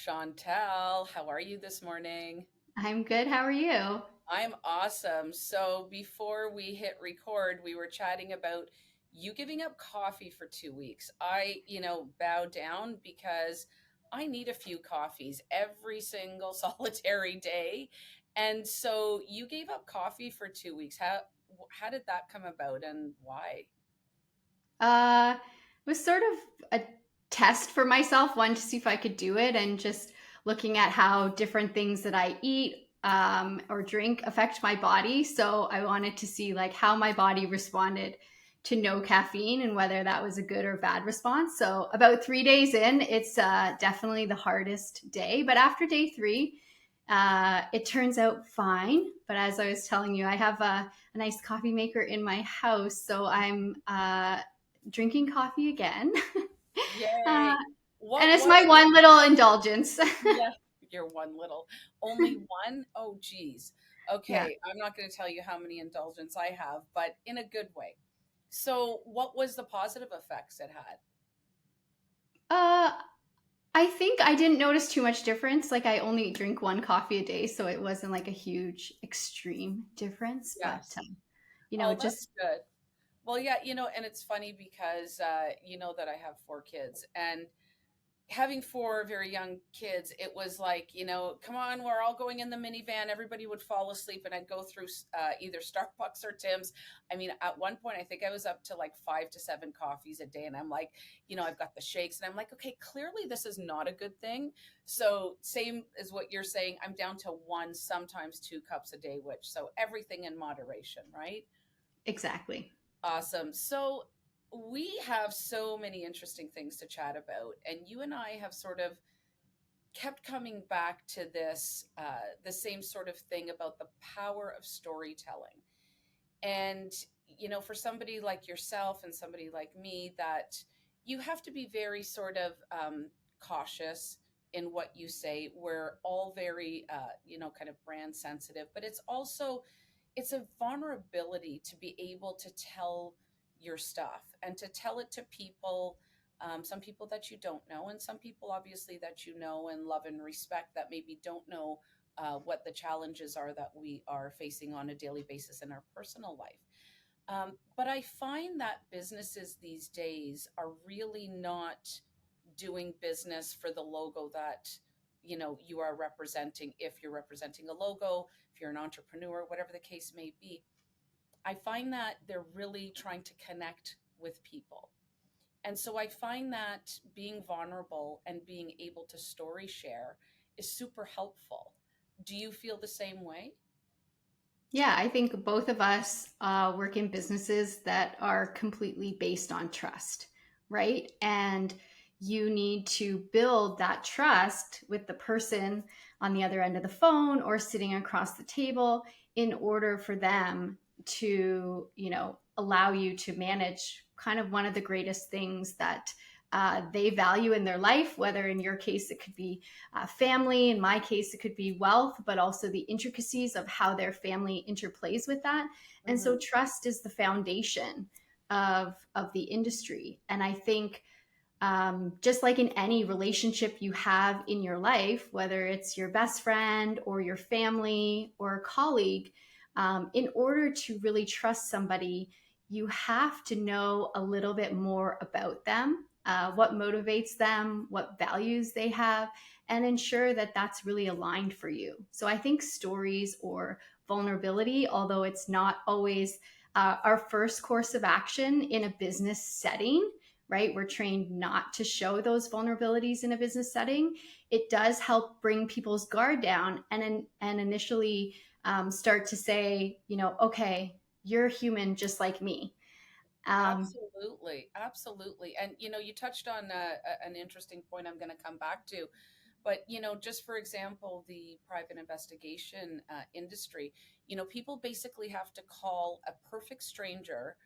Chantel, how are you this morning? I'm good. How are you? I'm awesome. So before we hit record, we were chatting about you giving up coffee for 2 weeks. I bow down because I need a few coffees every single solitary day. And so you gave up coffee for 2 weeks. How did that come about and why? It was sort of a test for myself, one to see if I could do it, and just looking at how different things that I eat or drink affect my body. So I wanted to see like how my body responded to no caffeine and whether that was a good or bad response. So about 3 days in, it's definitely the hardest day, but after day three, it turns out fine. But as I was telling you, I have a nice coffee maker in my house, so I'm drinking coffee again. uh, Yay. and What it's what my one little indulgence. Yeah, you're one little, only one? Oh, geez. Yeah. Okay, I'm not going to tell you how many indulgence I have, but in a good way. So, what was the positive effects it had? Uh, I think I didn't notice too much difference. Like I only drink one coffee a day, so it wasn't like a huge extreme difference. But Yes. Oh, just that's good. Well, yeah, and it's funny because you know that I have four kids, and having four very young kids, it was like, come on, we're all going in the minivan. Everybody would fall asleep, and I'd go through either Starbucks or Tim's. I mean, at one point, I think I was up to like 5 to 7 coffees a day. And I'm like, I've got the shakes, and I'm like, okay, clearly this is not a good thing. So, same as what you're saying, I'm down to one, sometimes 2 cups a day, which, so everything in moderation, right? exactly. Awesome. So we have so many interesting things to chat about, and you and I have sort of kept coming back to the same sort of thing about the power of storytelling. And for somebody like yourself and somebody like me, that you have to be very sort of cautious in what you say. We're all very kind of brand sensitive, but it's a vulnerability to be able to tell your stuff and to tell it to people, some people that you don't know, and some people obviously that you know and love and respect, that maybe don't know what the challenges are that we are facing on a daily basis in our personal life. But I find that businesses these days are really not doing business for the logo that you are representing. If you're representing a logo, if you're an entrepreneur, whatever the case may be, I find that they're really trying to connect with people. And so I find that being vulnerable and being able to story share is super helpful. Do you feel the same way? Yeah, I think both of us work in businesses that are completely based on trust, right? And you need to build that trust with the person on the other end of the phone or sitting across the table in order for them to, allow you to manage kind of one of the greatest things that they value in their life, whether in your case it could be family. In my case, it could be wealth, but also the intricacies of how their family interplays with that. And so Mm-hmm. trust is the foundation of the industry. And I think just like in any relationship you have in your life, whether it's your best friend or your family or a colleague, in order to really trust somebody, you have to know a little bit more about them, what motivates them, what values they have, and ensure that that's really aligned for you. So I think stories or vulnerability, although it's not always our first course of action in a business setting, right? We're trained not to show those vulnerabilities in a business setting. It does help bring people's guard down and initially start to say, okay, you're human just like me. Um, Absolutely, absolutely. And you touched on an interesting point I'm going to come back to. But just for example, the private investigation industry, people basically have to call a perfect stranger,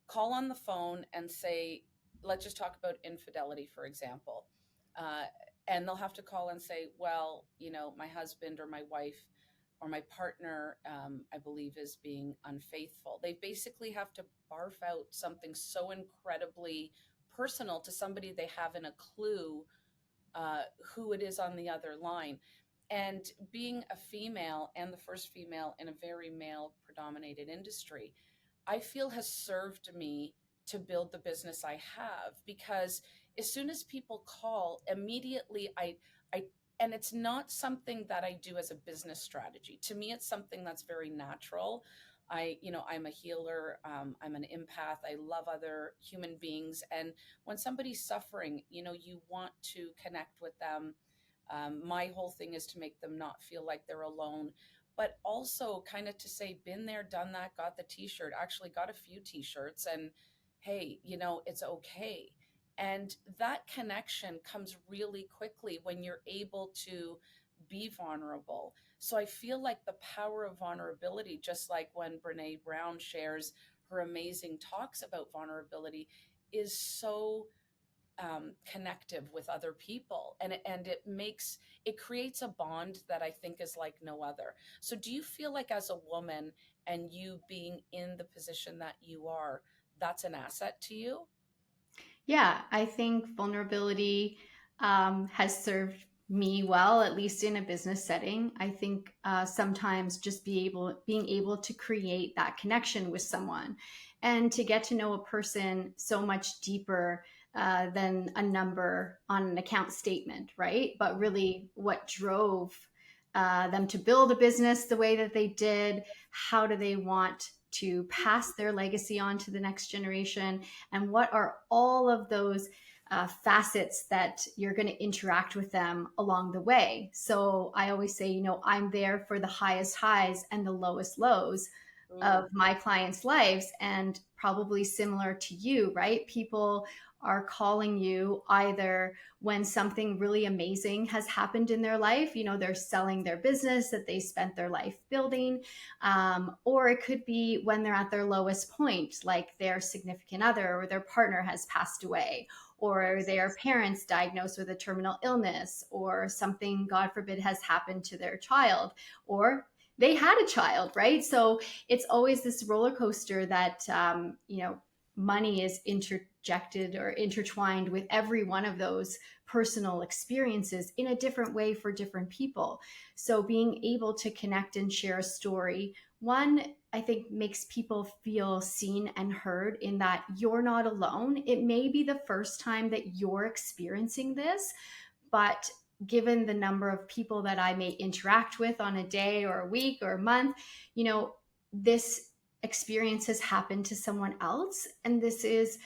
call on the phone and say, let's just talk about infidelity, for example. Uh, and they'll have to call and say, well, my husband or my wife or my partner, I believe, is being unfaithful. They basically have to barf out something so incredibly personal to somebody they haven't a clue uh, who it is on the other line. And being a female and the first female in a very male predominated industry, I feel has served me to build the business I have, because as soon as people call, immediately I and it's not something that I do as a business strategy. To me, it's something that's very natural. I'm a healer. I'm an empath. I love other human beings. And when somebody's suffering, you want to connect with them. My whole thing is to make them not feel like they're alone, but also kind of to say, been there, done that, got the t-shirt, actually got a few t-shirts, and hey, it's okay. And that connection comes really quickly when you're able to be vulnerable. So I feel like the power of vulnerability, just like when Brene Brown shares her amazing talks about vulnerability, is so connective with other people, and it creates a bond that I think is like no other. So do you feel like, as a woman, and you being in the position that you are, that's an asset to you? Yeah, I think vulnerability has served me well, at least in a business setting. I think sometimes just being able to create that connection with someone and to get to know a person so much deeper than a number on an account statement, right? But really, what drove them to build a business the way that they did? How do they want to pass their legacy on to the next generation? And what are all of those facets that you're going to interact with them along the way? So I always say, I'm there for the highest highs and the lowest lows of Ooh. my clients' lives. And probably similar to you, right? People are calling you either when something really amazing has happened in their life, they're selling their business that they spent their life building, or it could be when they're at their lowest point, like their significant other or their partner has passed away, or Yes. their parents diagnosed with a terminal illness, or something, God forbid, has happened to their child, or they had a child, right? So it's always this roller coaster that, money is interjected or intertwined with every one of those personal experiences in a different way for different people. So being able to connect and share a story, one, I think makes people feel seen and heard in that you're not alone. It may be the first time that you're experiencing this, but given the number of people that I may interact with on a day or a week or a month, this experience has happened to someone else. And this is,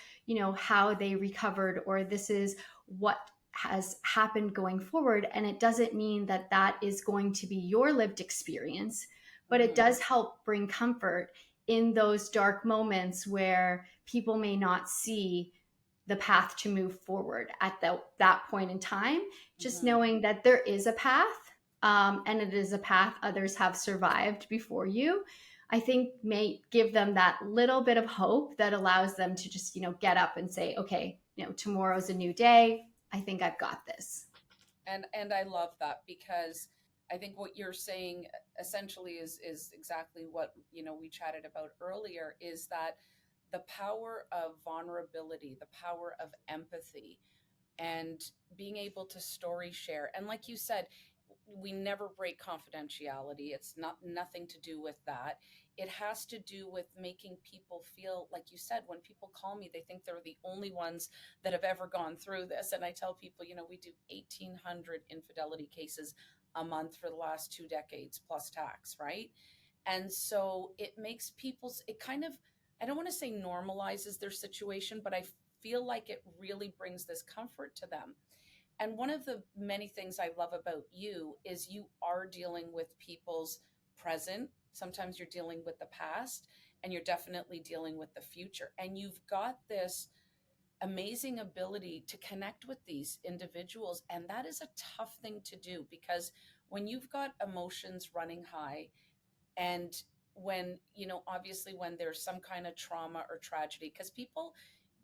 how they recovered, or this is what has happened going forward. And it doesn't mean that that is going to be your lived experience, but it Hmm. does help bring comfort in those dark moments where people may not see the path to move forward at that point in time. Just Hmm. knowing that there is a path, and it is a path others have survived before you, I think may give them that little bit of hope that allows them to just, get up and say, okay, tomorrow's a new day. I think I've got this. And I love that, because I think what you're saying essentially is exactly what we chatted about earlier, is that the power of vulnerability, the power of empathy, and being able to story share. And like you said, we never break confidentiality. It's not nothing to do with that. It has to do with making people feel, like you said, when people call me, they think they're the only ones that have ever gone through this. And I tell people, we do 1,800 infidelity cases a month for the last 2 decades plus tax, right? And so it makes people's, it kind of, I don't want to say normalizes their situation, but I feel like it really brings this comfort to them. And one of the many things I love about you is you are dealing with people's present. Sometimes you're dealing with the past, and you're definitely dealing with the future. And you've got this amazing ability to connect with these individuals. And that is a tough thing to do, because when you've got emotions running high, and when, obviously when there's some kind of trauma or tragedy, because people,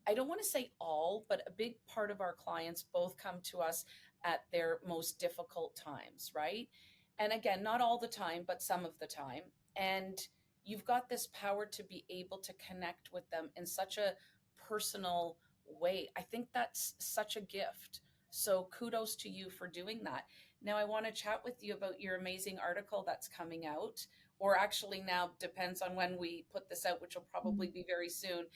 I don't want to say all, but a big part of our clients both come to us at their most difficult times, right? And again, not all the time, but some of the time. And you've got this power to be able to connect with them in such a personal way. I think that's such a gift. So kudos to you for doing that. Now, I want to chat with you about your amazing article that's coming out, or actually now depends on when we put this out, which will probably be very soon,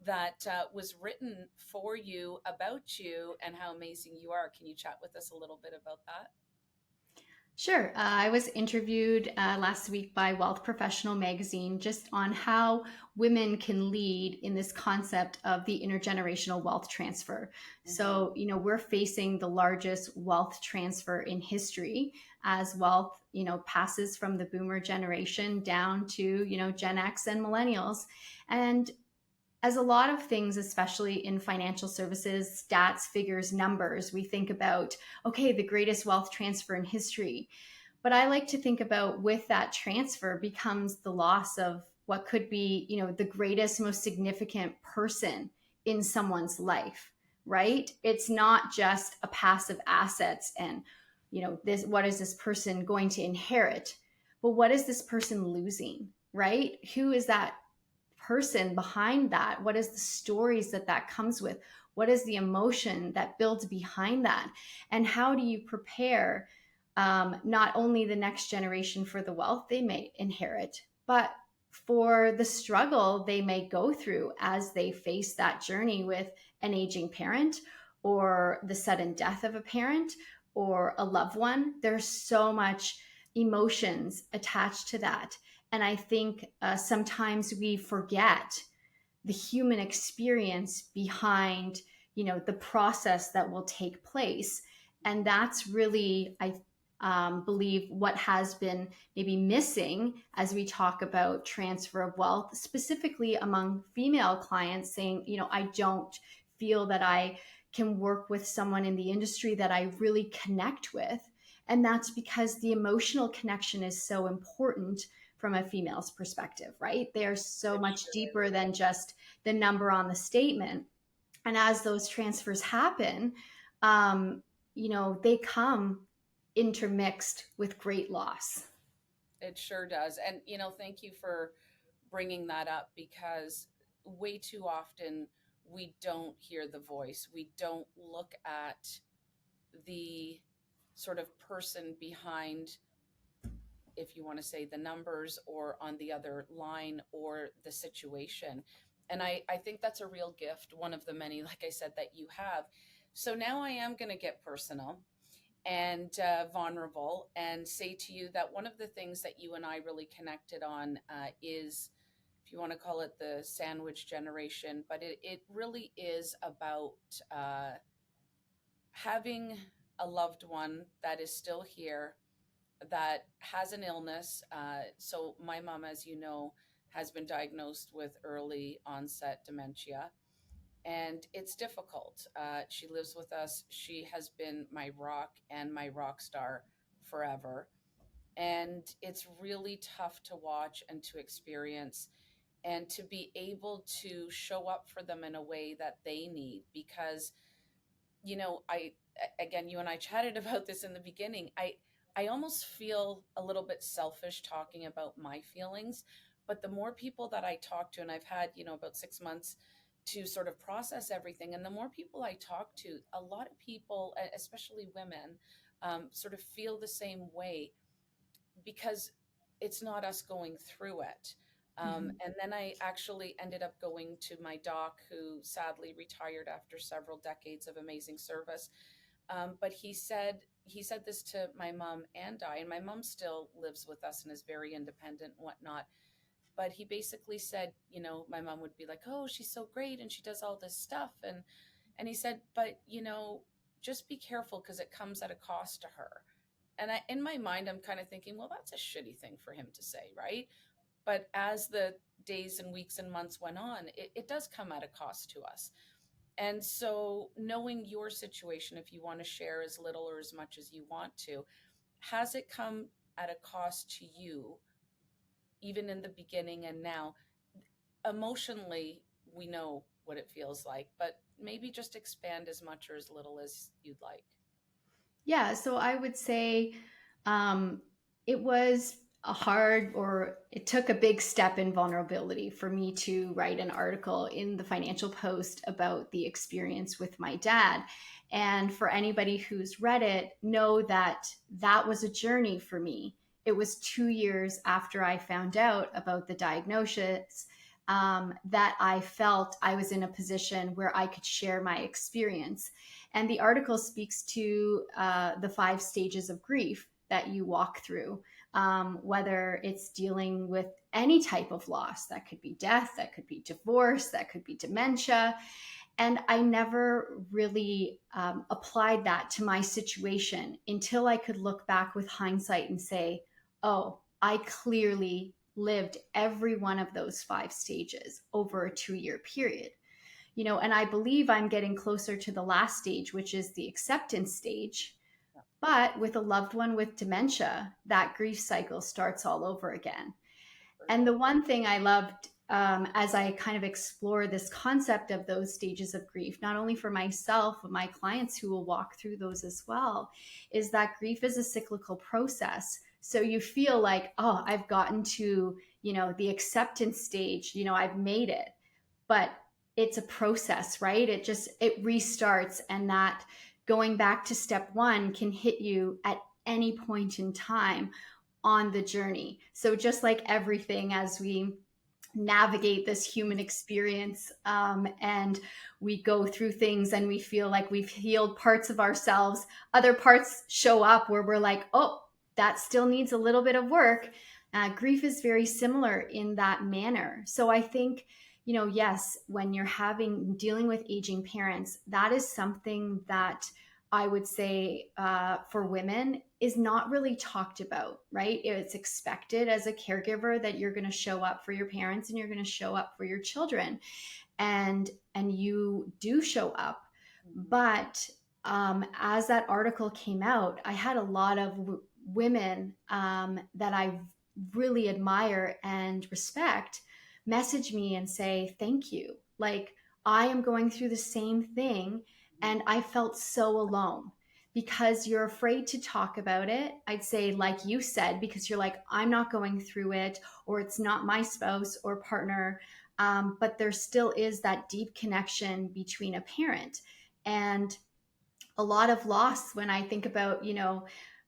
that was written for you about you and how amazing you are. Can you chat with us a little bit about that? Sure. I was interviewed last week by Wealth Professional magazine just on how women can lead in this concept of the intergenerational wealth transfer. Mm-hmm. So, we're facing the largest wealth transfer in history as wealth, passes from the boomer generation down to, Gen X and millennials. And as a lot of things, especially in financial services, stats, figures, numbers, we think about, okay, the greatest wealth transfer in history. But I like to think about with that transfer becomes the loss of what could be, the greatest, most significant person in someone's life, right? It's not just a passive assets and, this, what is this person going to inherit? But what is this person losing, right? Who is that person behind that? What is the stories that that comes with? What is the emotion that builds behind that? And how do you prepare not only the next generation for the wealth they may inherit, but for the struggle they may go through as they face that journey with an aging parent or the sudden death of a parent or a loved one? There's so much emotions attached to that. And I think sometimes we forget the human experience behind, the process that will take place. And that's really, I believe, what has been maybe missing as we talk about transfer of wealth, specifically among female clients saying, I don't feel that I can work with someone in the industry that I really connect with. And that's because the emotional connection is so important from a female's perspective, right? They are so It much sure deeper is. than just the number on the statement. And as those transfers happen, um, they come intermixed with great loss. It sure does. And, thank you for bringing that up because way too often we don't hear the voice. We don't look at the sort of person behind, if you want to say the numbers or on the other line or the situation. And I think that's a real gift, one of the many, like I said, that you have. So now I am going to get personal and vulnerable and say to you that one of the things that you and I really connected on is, if you want to call it the sandwich generation, but it really is about having a loved one that is still here that has an illness. So, my mom, as you know, has been diagnosed with early onset dementia, and it's difficult. She lives with us. She has been my rock and my rock star forever. And it's really tough to watch and to experience and to be able to show up for them in a way that they need because I again, you and I chatted about this in the beginning. I almost feel a little bit selfish talking about my feelings, but the more people that I talk to, and I've had, about 6 months to sort of process everything, and the more people I talk to, a lot of people, especially women, sort of feel the same way because it's not us going through it. Mhm. And then I actually ended up going to my doc, who sadly retired after several decades of amazing service. But he said this to my mom and I, and my mom still lives with us and is very independent and whatnot. But he basically said, my mom would be like, "Oh, she's so great and she does all this stuff," and he said, "But just be careful because it comes at a cost to her." And in my mind, I'm kind of thinking, well, that's a shitty thing for him to say, right? But as the days and weeks and months went on, it does come at a cost to us. And so, knowing your situation, if you want to share as little or as much as you want to, has it come at a cost to you, even in the beginning and now? Emotionally, we know what it feels like, but maybe just expand as much or as little as you'd like. Yeah, so I would say um, it was. a hard, or it took a big step in vulnerability for me to write an article in the Financial Post about the experience with my dad. And for anybody who's read it, know that that was a journey for me. It was 2 years after I found out about the diagnosis, that I felt I was in a position where I could share my experience. And the article speaks to the 5 stages of grief that you walk through, whether it's dealing with any type of loss. That could be death, that could be divorce, that could be dementia. And I never really applied that to my situation until I could look back with hindsight and say, oh, I clearly lived every one of those 5 stages over a 2 year period. And I believe I'm getting closer to the last stage, which is the acceptance stage. Yeah. But with a loved one with dementia, that grief cycle starts all over again. And the one thing I loved, as I kind of explore this concept of those stages of grief, not only for myself, but my clients who will walk through those as well, is that grief is a cyclical process. So you feel like, oh, I've gotten to, the acceptance stage, I've made it. But it's a process, right? It restarts, and that going back to step one can hit you at any point in time on the journey. So just like everything, as we navigate this human experience, and we go through things and we feel like we've healed parts of ourselves, other parts show up where we're like, oh, that still needs a little bit of work. Grief is very similar in that manner. So I think, yes, when you're dealing with aging parents, that is something that I would say, for women, is not really talked about, right? It's expected as a caregiver that you're going to show up for your parents and you're going to show up for your children, and you do show up. Mm-hmm. But as that article came out, I had a lot of women, that I really admire and respect, message me and say thank you. Like, I am going through the same thing, and I felt so alone. Because you're afraid to talk about it, I'd say, like you said, because you're like, I'm not going through it, or it's not my spouse or partner. But there still is that deep connection between a parent. And a lot of loss, when I think about,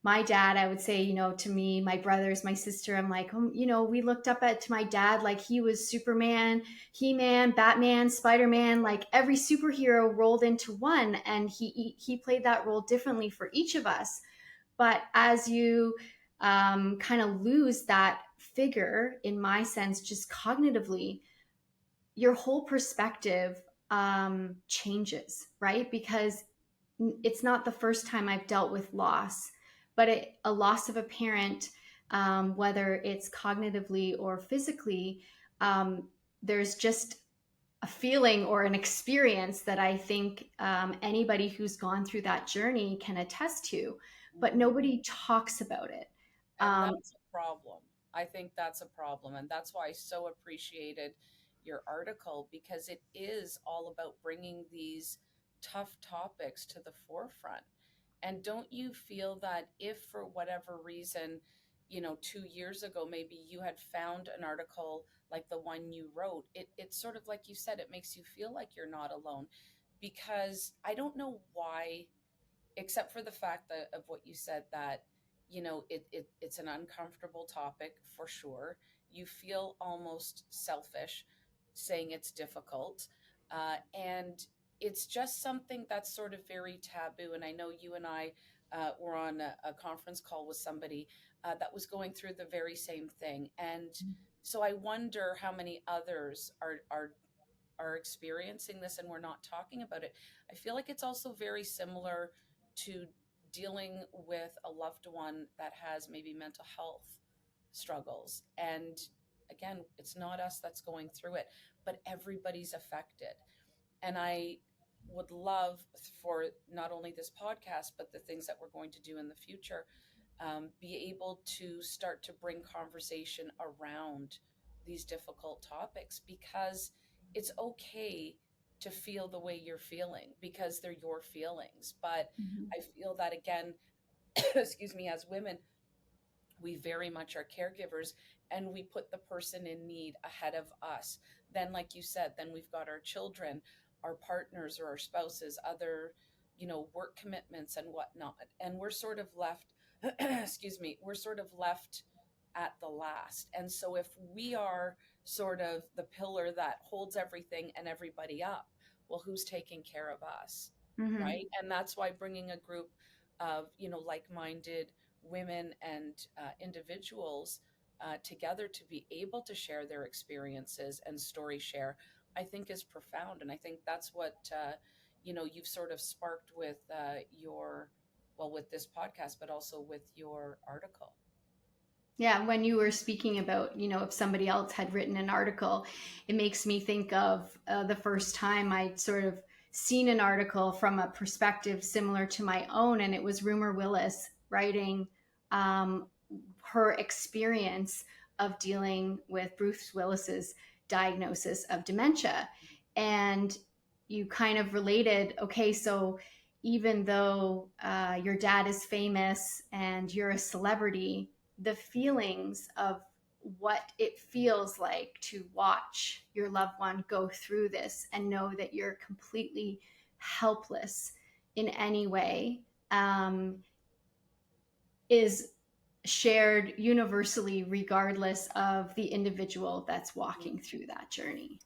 my dad, I would say, to me, my brothers, my sister, I'm like, we looked up to my dad like he was Superman, He-Man, Batman, Spider-Man, like every superhero rolled into one, and he played that role differently for each of us. But as you kind of lose that figure, in my sense, just cognitively, your whole perspective changes, right? Because it's not the first time I've dealt with loss, but a loss of a parent, whether it's cognitively or physically, there's just a feeling or an experience that I think, anybody who's gone through that journey can attest to, but Mm-hmm. nobody talks about it. And Um, that's a problem. I think that's a problem. And that's why I so appreciated your article, because it is all about bringing these tough topics to the forefront. And don't you feel that if for whatever reason, 2 years ago, maybe you had found an article like the one you wrote, it's sort of like you said, it makes you feel like you're not alone. Because I don't know why, except for the fact that of what you said, that it's an uncomfortable topic for sure. You feel almost selfish saying it's difficult, and it's just something that's sort of very taboo. And I know you and I were on a conference call with somebody that was going through the very same thing, and so I wonder how many others are experiencing this and we're not talking about it. I feel like it's also very similar to dealing with a loved one that has maybe mental health struggles. And again, it's not us that's going through it, but everybody's affected. And I would love for not only this podcast, but the things that we're going to do in the future, be able to start to bring conversation around these difficult topics, because it's okay to feel the way you're feeling because they're your feelings. But Mhm. I feel that again, excuse me, as women, we very much are caregivers, and we put the person in need ahead of us. Then, like you said, then we've got our children, our partners or our spouses, other, work commitments and whatnot. And we're sort of left, excuse me, we're sort of left at the last. And so if we are sort of the pillar that holds everything and everybody up, well, who's taking care of us? Mm-hmm. Right. And that's why bringing a group of, like-minded women and individuals together to be able to share their experiences and story share, I think is profound. And I think that's what, you've sort of sparked with well, with this podcast, but also with your article. Yeah, when you were speaking about, if somebody else had written an article, it makes me think of the first time I'd sort of seen an article from a perspective similar to my own, and it was Rumor Willis writing um, her experience of dealing with Bruce Willis's diagnosis of dementia. And you kind of related, okay, so even though your dad is famous and you're a celebrity, the feelings of what it feels like to watch your loved one go through this and know that you're completely helpless in any way is shared universally, regardless of the individual that's walking through that journey.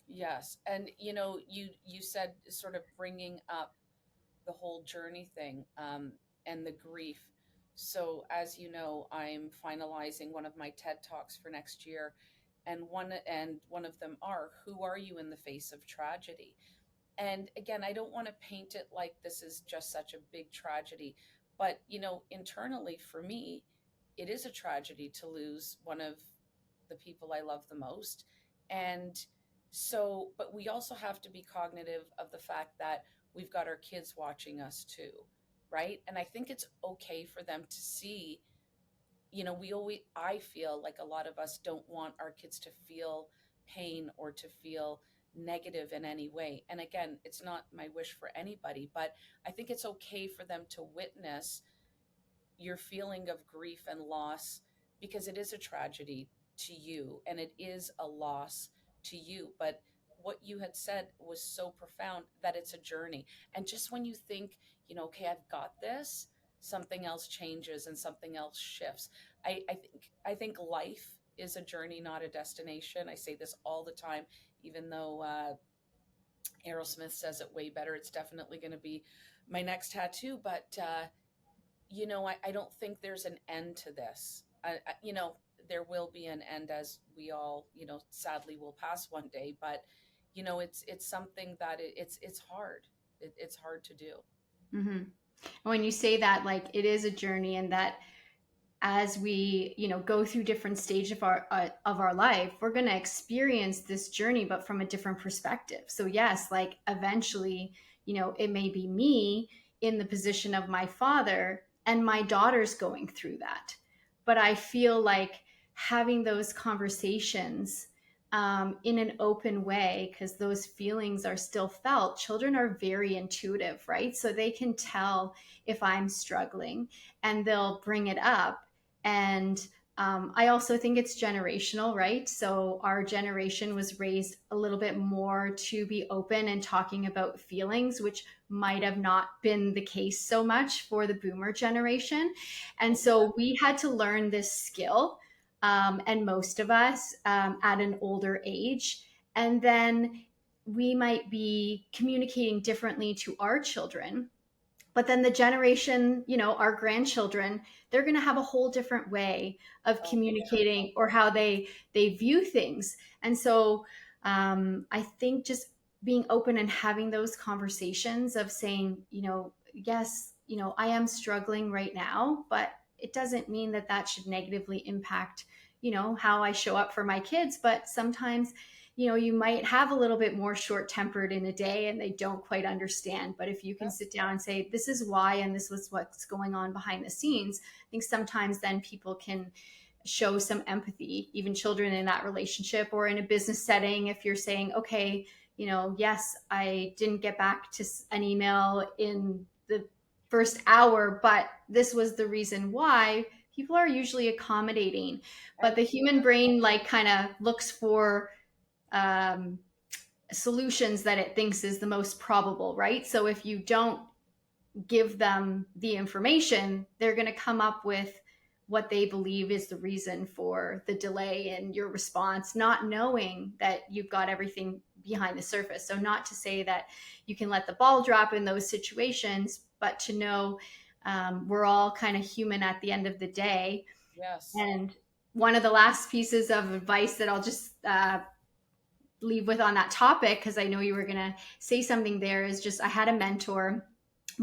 Yes. And you said sort of bringing up the whole journey thing, and the grief. So as you know, I'm finalizing one of my TED Talks for next year, and one of them are, who are you in the face of tragedy? And again, I don't want to paint it like this is just such a big tragedy, but internally for me, it is a tragedy to lose one of the people I love the most. And so, but we also have to be cognitive of the fact that we've got our kids watching us too, right? And I think it's okay for them to see, I feel like a lot of us don't want our kids to feel pain or to feel negative in any way. And again, it's not my wish for anybody, but I think it's okay for them to witness your feeling of grief and loss, because it is a tragedy to you and it is a loss to you. But what you had said was so profound, that it's a journey. And just when you think, okay, I've got this, something else changes and something else shifts. I think life is a journey, not a destination. I say this all the time, even though Aerosmith says it way better. It's definitely going to be my next tattoo. But I don't think there's an end to this. There will be an end, as we all, sadly will pass one day. But, it's something that it's hard. It's hard to do. Mm-hmm. When you say that, like, it is a journey, and that as we go through different stages of our life, we're going to experience this journey, but from a different perspective. So yes, like eventually, it may be me in the position of my father, and my daughter's going through that. But I feel like having those conversations in an open way, because those feelings are still felt. Children are very intuitive, right? So they can tell if I'm struggling, and they'll bring it up. And I also think it's generational, right? So our generation was raised a little bit more to be open and talking about feelings, which might have not been the case so much for the boomer generation. And Oh yeah. so we had to learn this skill, and most of us at an older age. And then we might be communicating differently to our children, but then the generation, our grandchildren, they're going to have a whole different way of Oh yeah. communicating, or how they view things. And so I think just being open and having those conversations of saying, yes, I am struggling right now, but it doesn't mean that that should negatively impact how I show up for my kids. But sometimes you might have a little bit more short tempered in a day, and they don't quite understand. But if you can Yeah. sit down and say, this is why, and this was what's going on behind the scenes, I think sometimes then people can show some empathy, even children in that relationship, or in a business setting. If you're saying, okay, yes, I didn't get back to an email in the first hour, but this was the reason why. people are usually accommodating, but the human Absolutely. brain like kind of looks for um, solutions that it thinks is the most probable, right? So if you don't give them the information, they're going to come up with what they believe is the reason for the delay in your response, not knowing that you've got everything behind the surface. So, not to say that you can let the ball drop in those situations, but to know we're all kind of human at the end of the day. Yes. And one of the last pieces of advice that I'll just leave with on that topic, because I know you were going to say something there, is just I had a mentor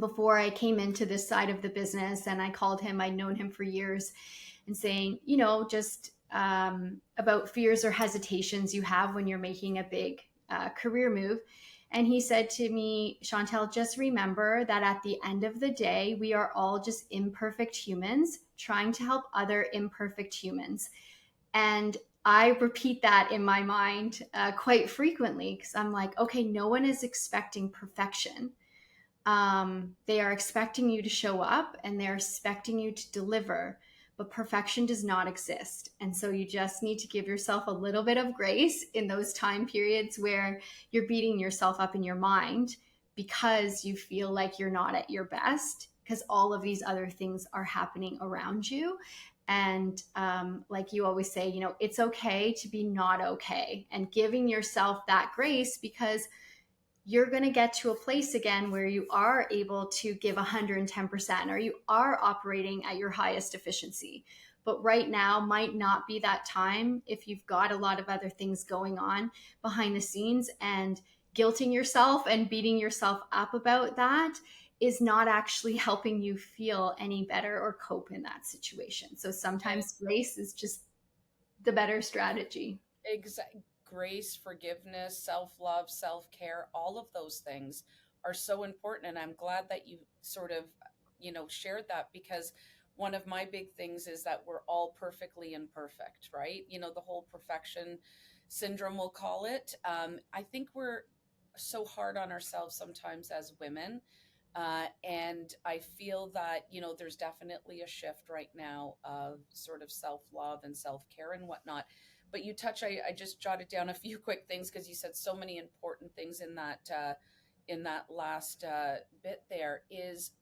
before I came into this side of the business, and I called him, I'd known him for years, and saying, just about fears or hesitations you have when you're making a big career move. And he said to me, Chantel, just remember that at the end of the day, we are all just imperfect humans trying to help other imperfect humans. And I repeat that in my mind quite frequently, because I'm like, okay, no one is expecting perfection. They are expecting you to show up and they're expecting you to deliver, but perfection does not exist. And so you just need to give yourself a little bit of grace in those time periods where you're beating yourself up in your mind because you feel like you're not at your best, because all of these other things are happening around you. And like you always say, it's okay to be not okay, and giving yourself that grace, because you're going to get to a place again where you are able to give 110%, or you are operating at your highest efficiency. But right now might not be that time if you've got a lot of other things going on behind the scenes, and guilting yourself and beating yourself up about that is not actually helping you feel any better or cope in that situation. So And sometimes grace is just the better strategy. grace, forgiveness, self-love, self-care, all of those things are so important. And I'm glad that you sort of, shared that, because one of my big things is that we're all perfectly imperfect, right? The whole perfection syndrome, we'll call it. I think we're so hard on ourselves sometimes as women. And I feel that, there's definitely a shift right now of sort of self love and self care and whatnot. But I just jotted down a few quick things because you said so many important things in that last bit there, is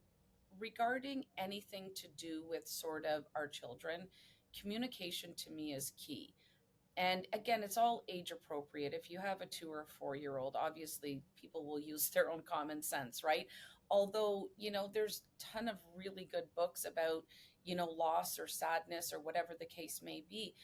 regarding anything to do with sort of our children. Communication to me is key. And again, it's all age appropriate. If you have a 2 or 4-year-old, obviously people will use their own common sense, right? Although, there's a ton of really good books about, loss or sadness or whatever the case may be.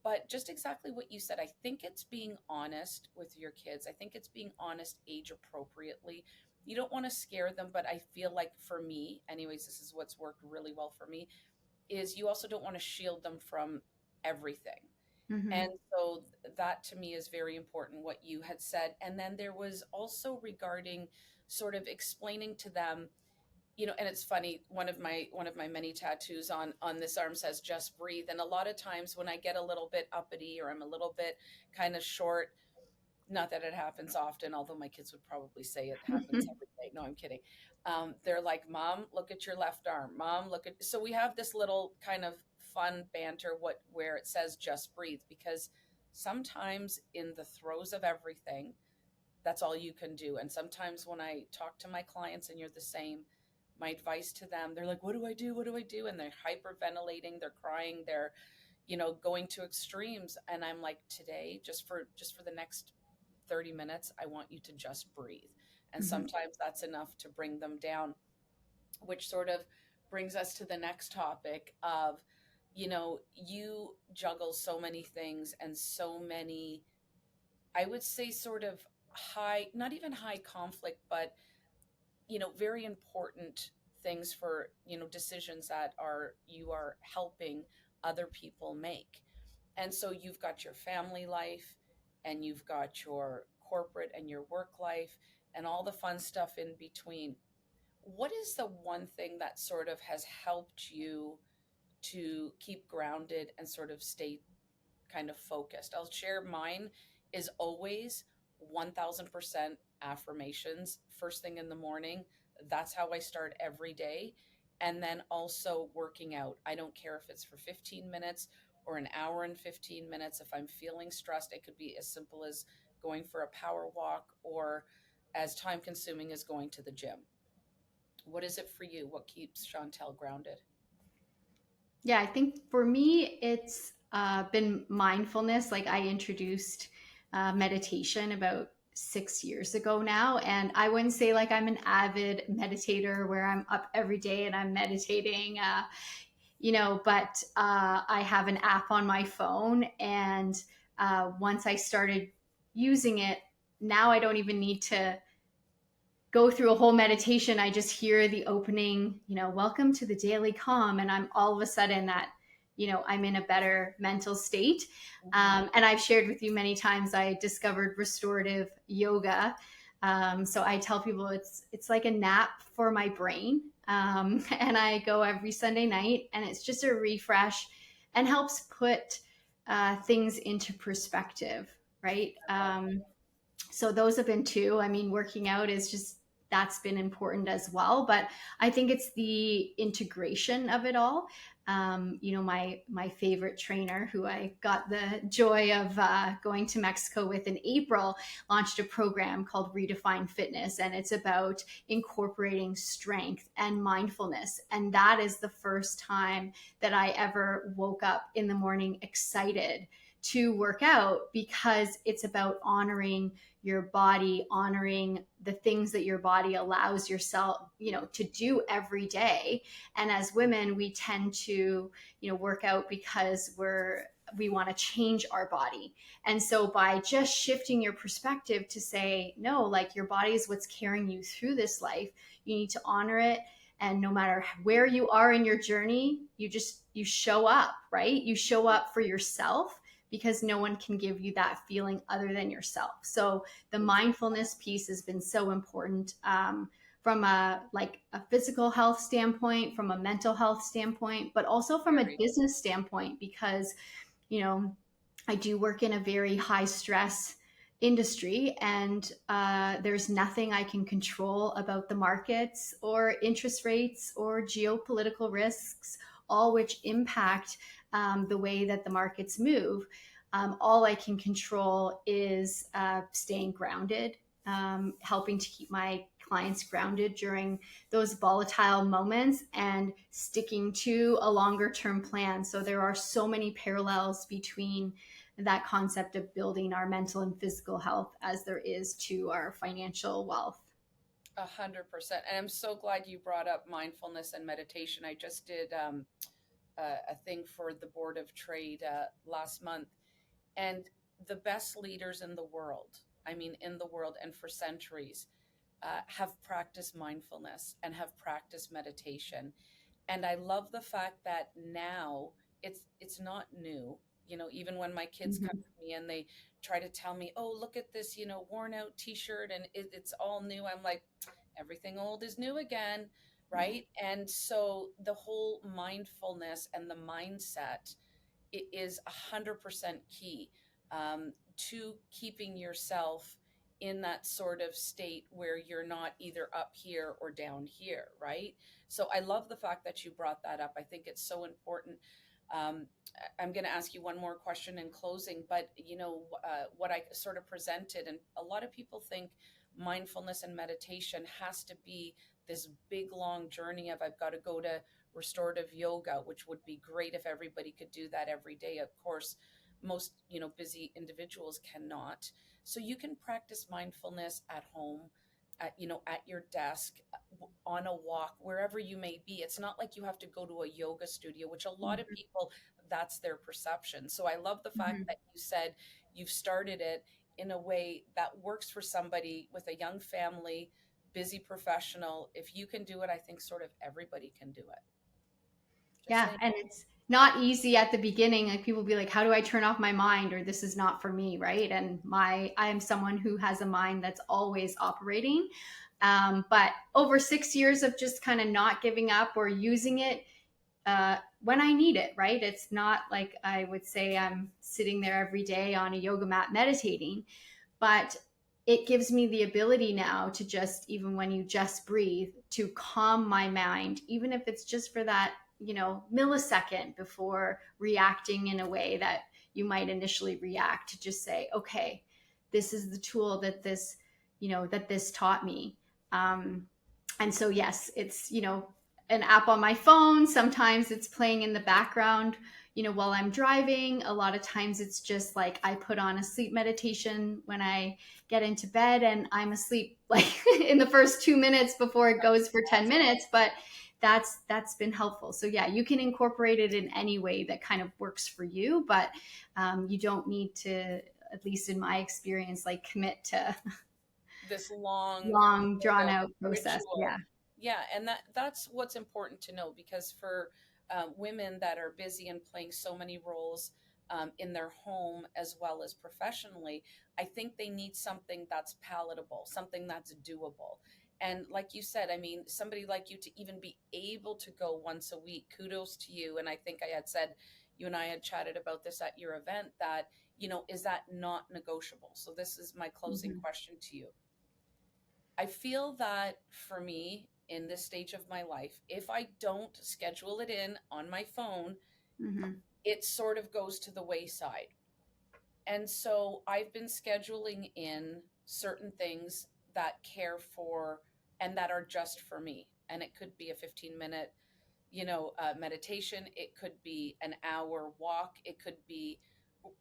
But just exactly what you said, I think it's being honest with your kids. I think it's being honest age appropriately. You don't want to scare them, but I feel like for me, anyways, this is what's worked really well for me, is you also don't want to shield them from everything. Mm-hmm. And so that to me is very important, what you had said. And then there was also regarding sort of explaining to them, and it's funny, one of my many tattoos on this arm says just breathe. And a lot of times when I get a little bit uppity or I'm a little bit kind of short, not that it happens often, although my kids would probably say it happens every day. No, I'm kidding. They're like, Mom, look at your left arm. Mom, look at. So we have this little kind of fun banter, where it says just breathe, because sometimes in the throes of everything, that's all you can do. And sometimes when I talk to my clients, and you're the same, my advice to them, they're like, what do I do? What do I do? And they're hyperventilating, they're crying, they're, going to extremes. And I'm like, today, just for the next 30 minutes, I want you to just breathe. And Mm-hmm. sometimes that's enough to bring them down, which sort of brings us to the next topic of, you juggle so many things and so many, I would say, sort of high, not even high conflict, but, very important things for, decisions that you are helping other people make. And so you've got your family life, and you've got your corporate and your work life, and all the fun stuff in between. What is the one thing that sort of has helped you to keep grounded and sort of stay kind of focused? I'll share mine is always 1000% affirmations first thing in the morning. That's how I start every day. and then also working out. I don't care if it's for 15 minutes or an hour and 15 minutes. If I'm feeling stressed, it could be as simple as going for a power walk or as time consuming as going to the gym. What is it for you? What keeps Chantel grounded? Yeah, I think for me, it's been mindfulness. Like I introduced meditation about 6 years ago now. And I wouldn't say like I'm an avid meditator where I'm up every day and I'm meditating, but I have an app on my phone. And once I started using it, now I don't even need to go through a whole meditation. I just hear the opening, welcome to the daily calm. And I'm all of a sudden that, I'm in a better mental state. Mm-hmm. And I've shared with you many times, I discovered restorative yoga. So I tell people it's like a nap for my brain. And I go every Sunday night, and it's just a refresh and helps put things into perspective, right? I love it. So those have been two. I mean, working out is just that's been important as well, but I think it's the integration of it all. My favorite trainer, who I got the joy of going to Mexico with in April, launched a program called Redefine Fitness, and it's about incorporating strength and mindfulness. And that is the first time that I ever woke up in the morning excited to work out, because it's about honoring your body, honoring the things that your body allows yourself, to do every day. And as women, we tend to, work out because we want to change our body. And so by just shifting your perspective to say, no, like your body is what's carrying you through this life, you need to honor it. And no matter where you are in your journey, you show up, right? You show up for yourself, because no one can give you that feeling other than yourself. So the mindfulness piece has been so important, from a physical health standpoint, from a mental health standpoint, but also from a Very. business standpoint, because you know I do work in a very high stress industry, and there's nothing I can control about the markets or interest rates or geopolitical risks, all which impact the way that the markets move. All I can control is staying grounded, helping to keep my clients grounded during those volatile moments, and sticking to a longer term plan. So there are so many parallels between that concept of building our mental and physical health as there is to our financial wealth. 100%. And I'm so glad you brought up mindfulness and meditation. I just did a thing for the Board of Trade last month, and the best leaders in the world, I mean, in the world and for centuries, have practiced mindfulness and have practiced meditation. And I love the fact that now it's not new. Even when my kids come Mm-hmm. to me and they try to tell me, "Oh, look at this, worn out T-shirt and it's all new," I'm like, everything old is new again, Yeah. right? And so the whole mindfulness and the mindset, it is 100% key, to keeping yourself in that sort of state where you're not either up here or down here, right? So I love the fact that you brought that up. I think it's so important. um, I'm going to ask you one more question in closing, but what I sort of presented, and a lot of people think mindfulness and meditation has to be this big long journey of, I've got to go to restorative yoga, which would be great if everybody could do that every day. Of course, most busy individuals cannot. So you can practice mindfulness at home, at your desk, on a walk, wherever you may be. It's not like you have to go to a yoga studio, which a lot of people, that's their perception. So I love the fact Mm-hmm. that you said you've started it in a way that works for somebody with a young family, busy professional. If you can do it, I think sort of everybody can do it. Just Yeah, saying. and it's not easy at the beginning. Like people be like, "How do I turn off my mind?" Or "This is not for me," right? And I am someone who has a mind that's always operating. But over 6 years of just kind of not giving up or using it when I need it, right? It's not like I would say I'm sitting there every day on a yoga mat meditating, but it gives me the ability now to just, even when you just breathe, to calm my mind, even if it's just for that, millisecond before reacting in a way that you might initially react, to just say, okay, this is the tool that this taught me. Um, and so, yes, it's, an app on my phone. Sometimes it's playing in the background, while I'm driving. A lot of times it's just like I put on a sleep meditation when I get into bed, and I'm asleep like in the first 2 minutes before it goes for 10 minutes. But that's been helpful. So yeah, you can incorporate it in any way that kind of works for you, but you don't need to, at least in my experience, like commit to This long long sort drawn of out process. ritual. Yeah. Yeah, and that's what's important to know, because for women that are busy and playing so many roles in their home as well as professionally, I think they need something that's palatable, something that's doable. And like you said, I mean, somebody like you to even be able to go once a week, kudos to you. And I think I had said, you and I had chatted about this at your event, that, is that not negotiable? So this is my closing Hmm. question to you. I feel that for me in this stage of my life, if I don't schedule it in on my phone, Hmm. it sort of goes to the wayside. And so I've been scheduling in certain things that care for and that are just for me. And it could be a 15-minute, meditation. It could be an hour walk. It could be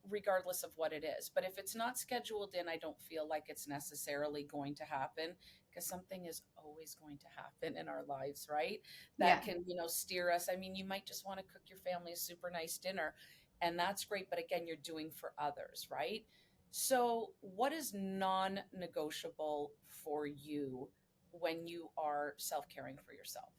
regardless of what it is. But if it's not scheduled in, I don't feel like it's necessarily going to happen, because something is always going to happen in our lives, right? Yeah. That can, steer us. I mean, you might just want to cook your family a super nice dinner, and that's great. But again, you're doing for others, right? So, what is non negotiable for you when you are self caring for yourself?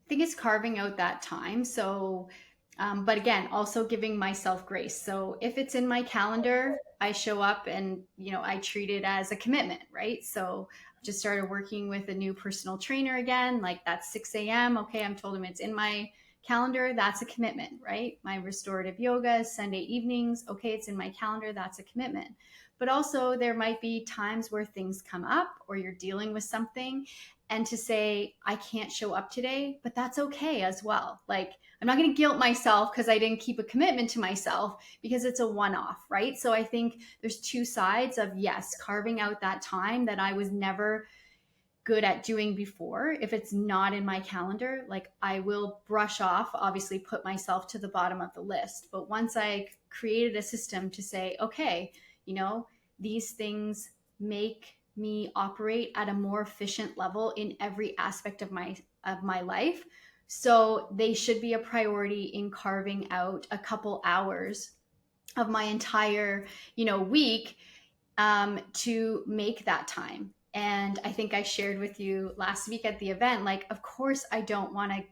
I think it's carving out that time. So, but again, also giving myself grace. So if it's in my calendar, I show up and, I treat it as a commitment, right? So I just started working with a new personal trainer again. Like that's 6 a.m. Okay, I'm told him it's in my calendar. That's a commitment, right? My restorative yoga is Sunday evenings. Okay, it's in my calendar. That's a commitment. But also, there might be times where things come up or you're dealing with something, and to say I can't show up today, but that's okay as well. Like I'm not going to guilt myself because I didn't keep a commitment to myself, because it's a one off, right? So I think there's two sides of, yes, carving out that time that I was never good at doing before. If it's not in my calendar, like I will brush off, obviously put myself to the bottom of the list. But once I created a system to say, okay, you know, these things make me operate at a more efficient level in every aspect of my life. So they should be a priority in carving out a couple hours of my entire, week, to make that time. And I think I shared with you last week at the event, like, of course, I don't want to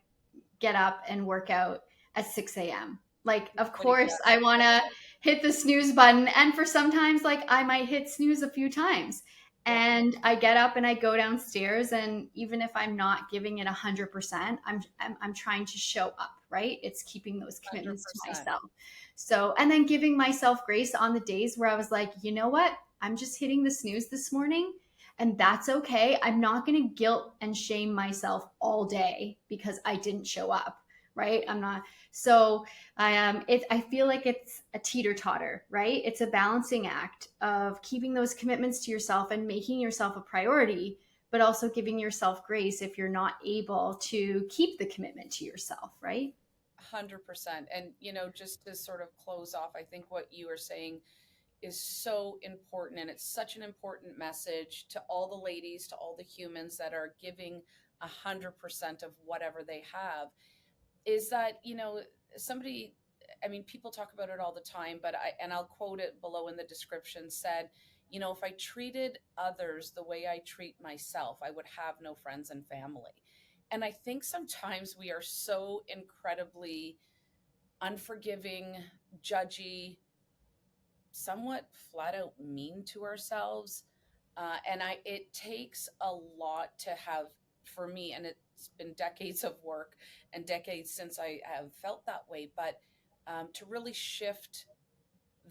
get up and work out at 6 a.m. Like, of Nobody course, does. I want to hit the snooze button. And for sometimes, like, I might hit snooze a few times. Yeah, And I get up and I go downstairs. And even if I'm not giving it 100%, I'm trying to show up, right? It's keeping those commitments to 100%. myself. So, and then giving myself grace on the days where I was like, you know what? I'm just hitting the snooze this morning, and that's okay. I'm not going to guilt and shame myself all day because I didn't show up, right? I'm not. So I feel like it's a teeter totter, right? It's a balancing act of keeping those commitments to yourself and making yourself a priority, but also giving yourself grace if you're not able to keep the commitment to yourself, right? 100%. And, just to sort of close off, I think what you are saying is so important. And it's such an important message to all the ladies, to all the humans that are giving 100% of whatever they have, is that, somebody, I mean, people talk about it all the time, but and I'll quote it below in the description, said, if I treated others the way I treat myself, I would have no friends and family. And I think sometimes we are so incredibly unforgiving, judgy, somewhat flat out mean to ourselves. And it takes a lot to have, for me, and it's been decades of work and decades since I have felt that way, but to really shift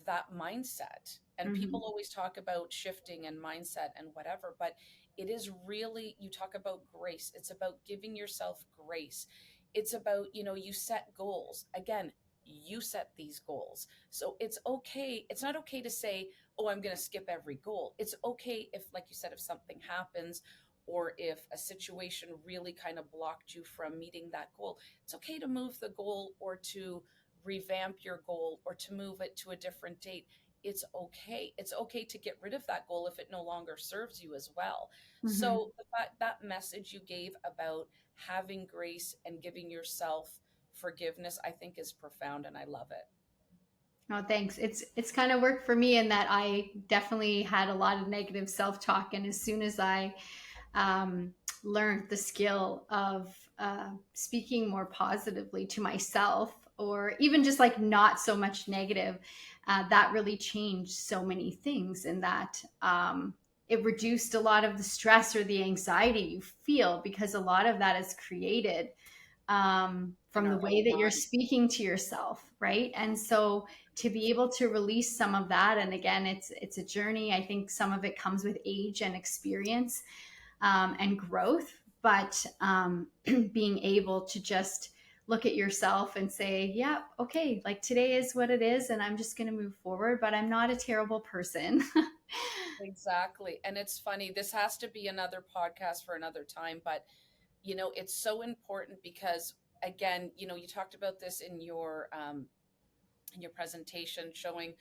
that mindset. And Mm-hmm. people always talk about shifting and mindset and whatever, but it is really, you talk about grace. It's about giving yourself grace. It's about, you set goals. Again, you set these goals. So it's okay. It's not okay to say, oh, I'm going to skip every goal. It's okay if, like you said, if something happens or if a situation really kind of blocked you from meeting that goal, it's okay to move the goal or to revamp your goal or to move it to a different date. It's okay. It's okay to get rid of that goal if it no longer serves you as well. Mm-hmm. So the fact, that message you gave about having grace and giving yourself forgiveness, I think is profound, and I love it. Oh, thanks. It's kind of worked for me in that I definitely had a lot of negative self-talk, and as soon as I um, learned the skill of speaking more positively to myself, or even just like not so much negative, that really changed so many things. In that it reduced a lot of the stress or the anxiety you feel, because a lot of that is created In from the our way own that you're mind. speaking to yourself, right? And so to be able to release some of that, and again, it's a journey. I think some of it comes with age and experience and growth, but being able to just look at yourself and say, yeah, okay, like today is what it is, and I'm just going to move forward, but I'm not a terrible person. Exactly. And it's funny, this has to be another podcast for another time, but it's so important because, again, you talked about this in your presentation, showing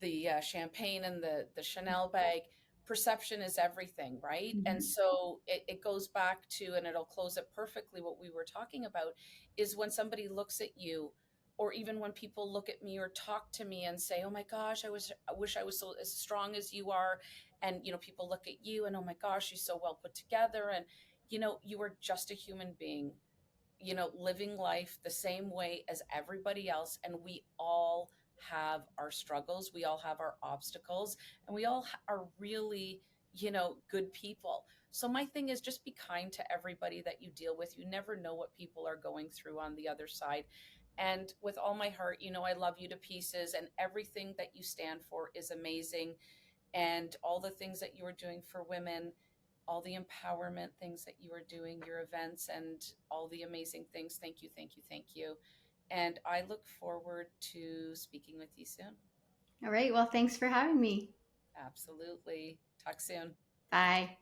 the champagne and the Chanel bag. Perception is everything, right? And Mhm. so it goes back to, and it'll close it perfectly, what we were talking about is when somebody looks at you, or even when people look at me or talk to me and say, oh my gosh, I wish I was so as strong as you are. And, people look at you and, oh my gosh, she's so well put together. And, you are just a human being, living life the same way as everybody else. And we all have our struggles, we all have our obstacles, and we all are really, good people. So, my thing is just be kind to everybody that you deal with. You never know what people are going through on the other side. And with all my heart, I love you to pieces, and everything that you stand for is amazing. And all the things that you are doing for women, all the empowerment things that you are doing, your events, and all the amazing things. Thank you, thank you, thank you. And I look forward to speaking with you soon. All right. Well, thanks for having me. Absolutely. Talk soon. Bye.